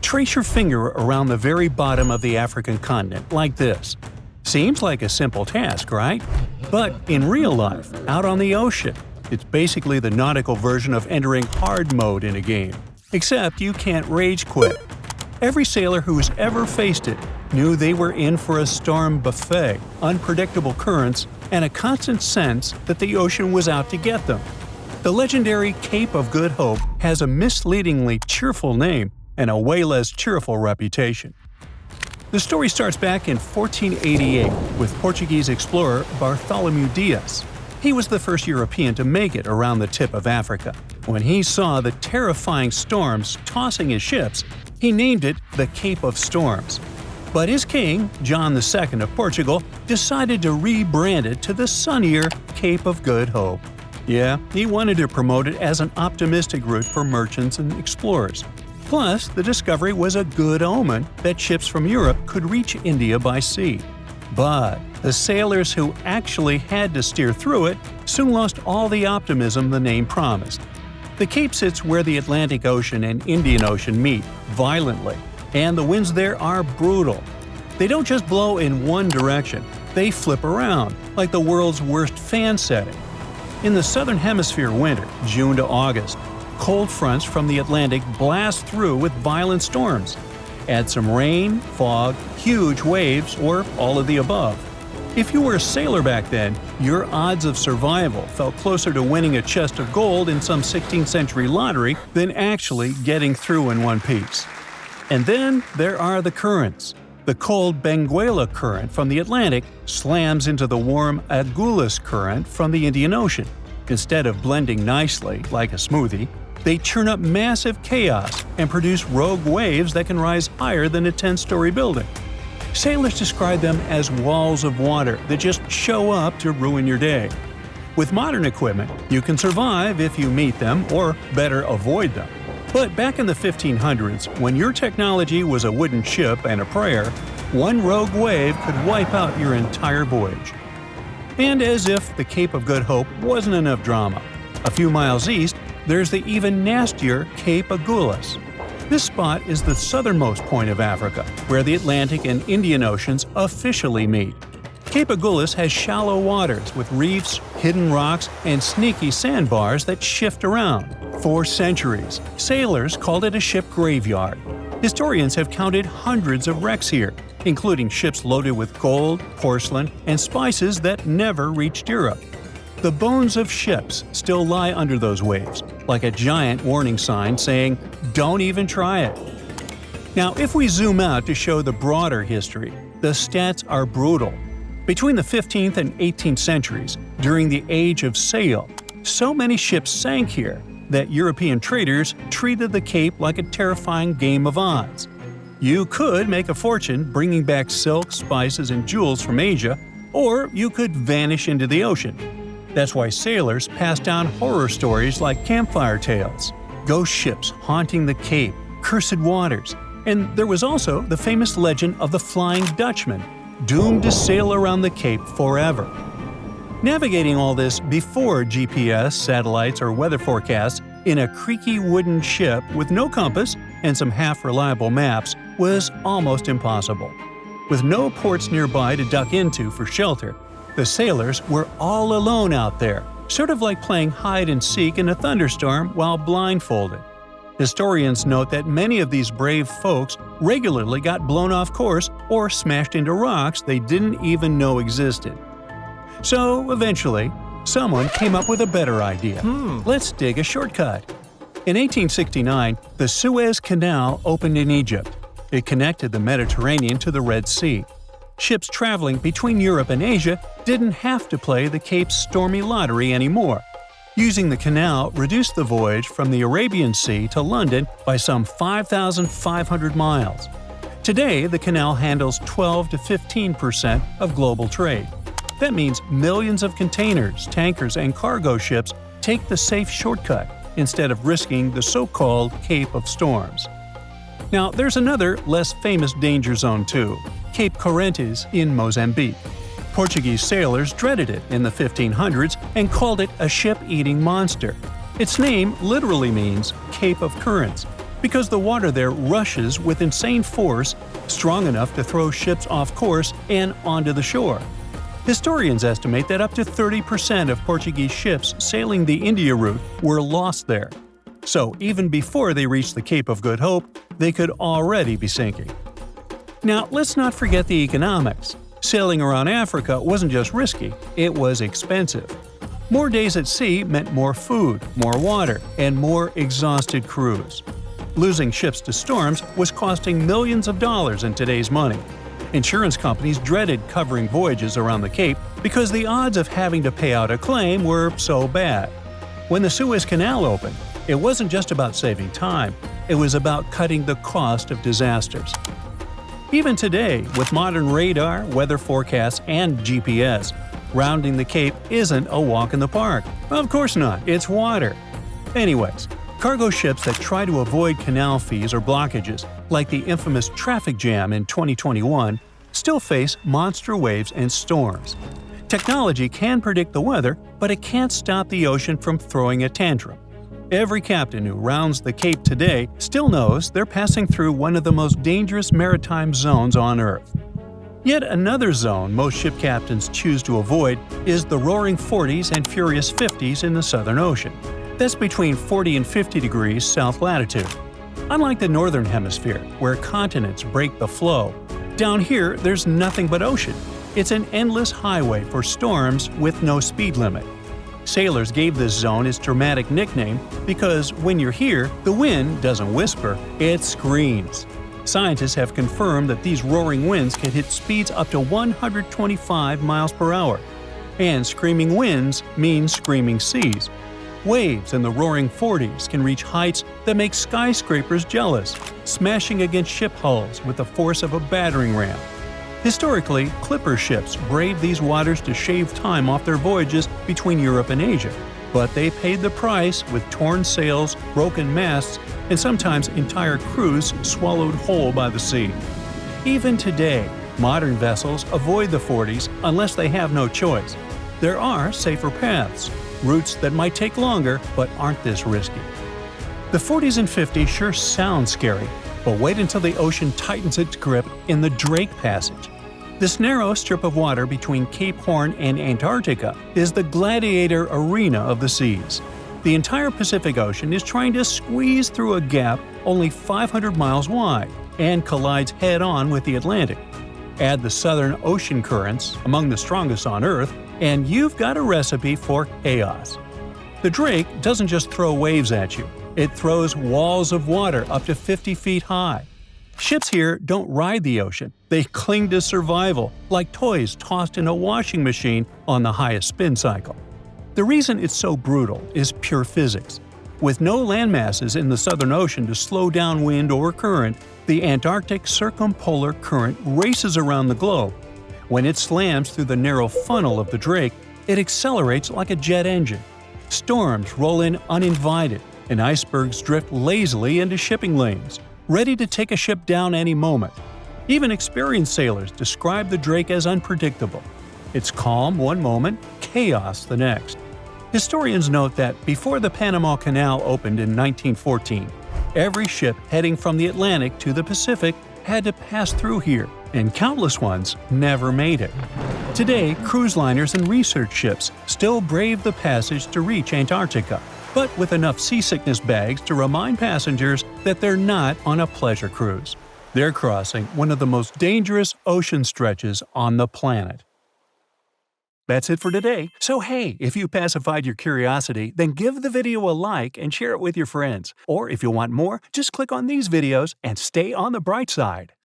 Trace your finger around the very bottom of the African continent, like this. Seems like a simple task, right? But in real life, out on the ocean, it's basically the nautical version of entering hard mode in a game. Except you can't rage quit. Every sailor who's ever faced it knew they were in for a storm buffet, unpredictable currents, and a constant sense that the ocean was out to get them. The legendary Cape of Good Hope has a misleadingly cheerful name and a way less cheerful reputation. The story starts back in 1488 with Portuguese explorer Bartholomew Dias. He was the first European to make it around the tip of Africa. When he saw the terrifying storms tossing his ships, he named it the Cape of Storms. But his king, John II of Portugal, decided to rebrand it to the sunnier Cape of Good Hope. Yeah, he wanted to promote it as an optimistic route for merchants and explorers. Plus, the discovery was a good omen that ships from Europe could reach India by sea. But the sailors who actually had to steer through it soon lost all the optimism the name promised. The Cape sits where the Atlantic Ocean and Indian Ocean meet, violently, and the winds there are brutal. They don't just blow in one direction, they flip around, like the world's worst fan setting. In the Southern Hemisphere winter, June to August, cold fronts from the Atlantic blast through with violent storms. Add some rain, fog, huge waves, or all of the above. If you were a sailor back then, your odds of survival felt closer to winning a chest of gold in some 16th century lottery than actually getting through in one piece. And then there are the currents. The cold Benguela current from the Atlantic slams into the warm Agulhas current from the Indian Ocean. Instead of blending nicely, like a smoothie, they churn up massive chaos and produce rogue waves that can rise higher than a 10-story building. Sailors describe them as walls of water that just show up to ruin your day. With modern equipment, you can survive if you meet them, or better, avoid them. But back in the 1500s, when your technology was a wooden ship and a prayer, one rogue wave could wipe out your entire voyage. And as if the Cape of Good Hope wasn't enough drama, a few miles east, there's the even nastier Cape Agulhas. This spot is the southernmost point of Africa, where the Atlantic and Indian Oceans officially meet. Cape Agulhas has shallow waters with reefs, hidden rocks, and sneaky sandbars that shift around. For centuries, sailors called it a ship graveyard. Historians have counted hundreds of wrecks here, including ships loaded with gold, porcelain, and spices that never reached Europe. The bones of ships still lie under those waves, like a giant warning sign saying, "Don't even try it." Now, if we zoom out to show the broader history, the stats are brutal. Between the 15th and 18th centuries, during the Age of Sail, so many ships sank here that European traders treated the Cape like a terrifying game of odds. You could make a fortune bringing back silk, spices, and jewels from Asia, or you could vanish into the ocean. That's why sailors passed down horror stories like campfire tales, ghost ships haunting the Cape, cursed waters, and there was also the famous legend of the Flying Dutchman, doomed to sail around the Cape forever. Navigating all this before GPS, satellites, or weather forecasts in a creaky wooden ship with no compass and some half-reliable maps was almost impossible. With no ports nearby to duck into for shelter, the sailors were all alone out there, sort of like playing hide-and-seek in a thunderstorm while blindfolded. Historians note that many of these brave folks regularly got blown off course or smashed into rocks they didn't even know existed. So, eventually, someone came up with a better idea. Let's dig a shortcut. In 1869, the Suez Canal opened in Egypt. It connected the Mediterranean to the Red Sea. Ships traveling between Europe and Asia didn't have to play the Cape's stormy lottery anymore. Using the canal reduced the voyage from the Arabian Sea to London by some 5,500 miles. Today, the canal handles 12 to 15% of global trade. That means millions of containers, tankers, and cargo ships take the safe shortcut instead of risking the so-called Cape of Storms. Now, there's another, less famous danger zone too, Cape Corrientes in Mozambique. Portuguese sailors dreaded it in the 1500s and called it a ship-eating monster. Its name literally means Cape of Currents, because the water there rushes with insane force, strong enough to throw ships off course and onto the shore. Historians estimate that up to 30% of Portuguese ships sailing the India route were lost there. So even before they reached the Cape of Good Hope, they could already be sinking. Now, let's not forget the economics. Sailing around Africa wasn't just risky, it was expensive. More days at sea meant more food, more water, and more exhausted crews. Losing ships to storms was costing millions of dollars in today's money. Insurance companies dreaded covering voyages around the Cape because the odds of having to pay out a claim were so bad. When the Suez Canal opened, it wasn't just about saving time, it was about cutting the cost of disasters. Even today, with modern radar, weather forecasts, and GPS, rounding the Cape isn't a walk in the park. Of course not, it's water. Anyways, cargo ships that try to avoid canal fees or blockages, like the infamous traffic jam in 2021, still face monster waves and storms. Technology can predict the weather, but it can't stop the ocean from throwing a tantrum. Every captain who rounds the Cape today still knows they're passing through one of the most dangerous maritime zones on Earth. Yet another zone most ship captains choose to avoid is the roaring 40s and furious 50s in the Southern Ocean. That's between 40 and 50 degrees south latitude. Unlike the Northern Hemisphere, where continents break the flow, down here there's nothing but ocean. It's an endless highway for storms with no speed limit. Sailors gave this zone its dramatic nickname because when you're here, the wind doesn't whisper, it screams. Scientists have confirmed that these roaring winds can hit speeds up to 125 miles per hour. And screaming winds mean screaming seas. Waves in the roaring 40s can reach heights that make skyscrapers jealous, smashing against ship hulls with the force of a battering ram. Historically, clipper ships braved these waters to shave time off their voyages between Europe and Asia, but they paid the price with torn sails, broken masts, and sometimes entire crews swallowed whole by the sea. Even today, modern vessels avoid the 40s unless they have no choice. There are safer paths, routes that might take longer but aren't this risky. The 40s and 50s sure sound scary, but wait until the ocean tightens its grip in the Drake Passage. This narrow strip of water between Cape Horn and Antarctica is the gladiator arena of the seas. The entire Pacific Ocean is trying to squeeze through a gap only 500 miles wide and collides head-on with the Atlantic. Add the southern ocean currents, among the strongest on Earth, and you've got a recipe for chaos. The Drake doesn't just throw waves at you, it throws walls of water up to 50 feet high. Ships here don't ride the ocean, they cling to survival, like toys tossed in a washing machine on the highest spin cycle. The reason it's so brutal is pure physics. With no landmasses in the Southern Ocean to slow down wind or current, the Antarctic circumpolar current races around the globe. When it slams through the narrow funnel of the Drake, it accelerates like a jet engine. Storms roll in uninvited, and icebergs drift lazily into shipping lanes, ready to take a ship down any moment. Even experienced sailors describe the Drake as unpredictable. It's calm one moment, chaos the next. Historians note that before the Panama Canal opened in 1914, every ship heading from the Atlantic to the Pacific had to pass through here, and countless ones never made it. Today, cruise liners and research ships still brave the passage to reach Antarctica, but with enough seasickness bags to remind passengers that they're not on a pleasure cruise. They're crossing one of the most dangerous ocean stretches on the planet. That's it for today. So hey, if you pacified your curiosity, then give the video a like and share it with your friends. Or if you want more, just click on these videos and stay on the bright side.